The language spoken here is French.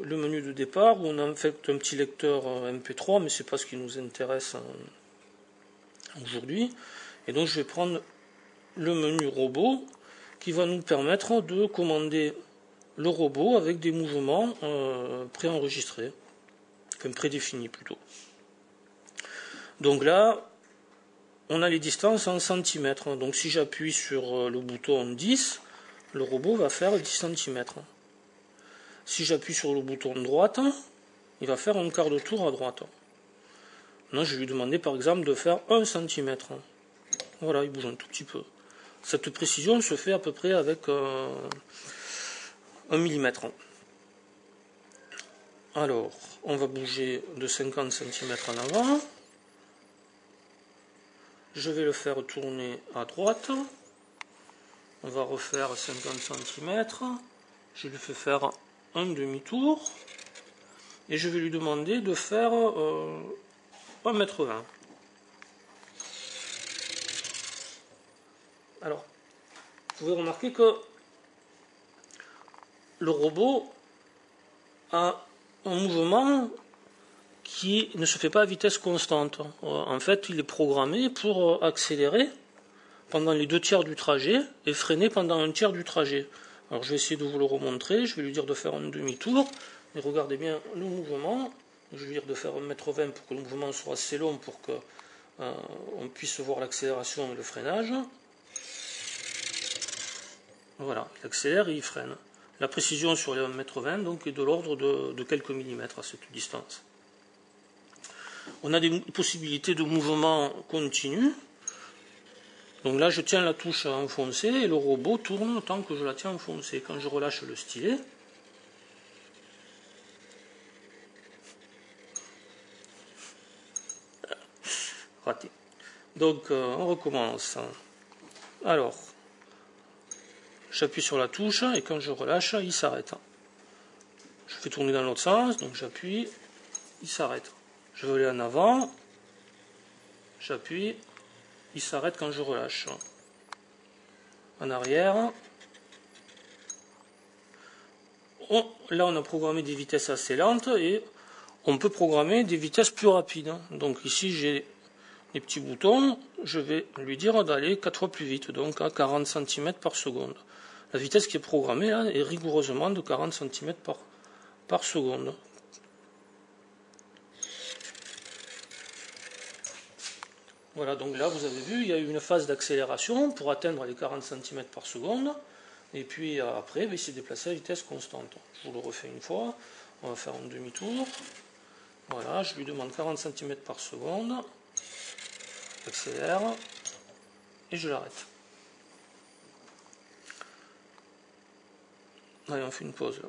le menu de départ où on a en fait un petit lecteur MP3, mais c'est pas ce qui nous intéresse aujourd'hui. Et donc je vais prendre le menu robot qui va nous permettre de commander le robot avec des mouvements préenregistrés, enfin prédéfinis plutôt. Donc là, on a les distances en centimètres. Donc si j'appuie sur le bouton 10, le robot va faire 10 cm. Si j'appuie sur le bouton droite, il va faire un quart de tour à droite. Maintenant, je vais lui demander par exemple de faire 1 cm. Voilà, il bouge un tout petit peu. Cette précision se fait à peu près avec 1 mm. Alors, on va bouger de 50 cm en avant. Je vais le faire tourner à droite. On va refaire 50 cm. Je lui fais faire un demi-tour. Et je vais lui demander de faire 1,20 m. Alors, vous pouvez remarquer que le robot a un mouvement qui ne se fait pas à vitesse constante. En fait, il est programmé pour accélérer pendant les 2/3 du trajet et freiner pendant 1/3 du trajet. Alors, je vais essayer de vous le remontrer. Je vais lui dire de faire un demi-tour. Et regardez bien le mouvement. Je vais lui dire de faire 1,20 m pour que le mouvement soit assez long pour que on puisse voir l'accélération et le freinage. Voilà, il accélère et il freine. La précision sur les 1,20 m donc est de l'ordre de quelques millimètres à cette distance. On a des possibilités de mouvement continu. Donc là, je tiens la touche enfoncée et le robot tourne tant que je la tiens enfoncée. Quand je relâche le stylet, raté. Donc on recommence. Alors, j'appuie sur la touche et quand je relâche, il s'arrête. Je fais tourner dans l'autre sens, donc j'appuie, il s'arrête. Je veux aller en avant, j'appuie, il s'arrête quand je relâche. En arrière. Là, on a programmé des vitesses assez lentes et on peut programmer des vitesses plus rapides. Donc ici, j'ai des petits boutons. Je vais lui dire d'aller 4 fois plus vite, donc à 40 cm par seconde. La vitesse qui est programmée là, est rigoureusement de 40 cm par seconde. Voilà, donc là, vous avez vu, il y a eu une phase d'accélération pour atteindre les 40 cm par seconde. Et puis après, il s'est déplacé à vitesse constante. Je vous le refais une fois. On va faire un demi-tour. Voilà, je lui demande 40 cm par seconde. J'accélère. Et je l'arrête. Allez, on fait une pause là.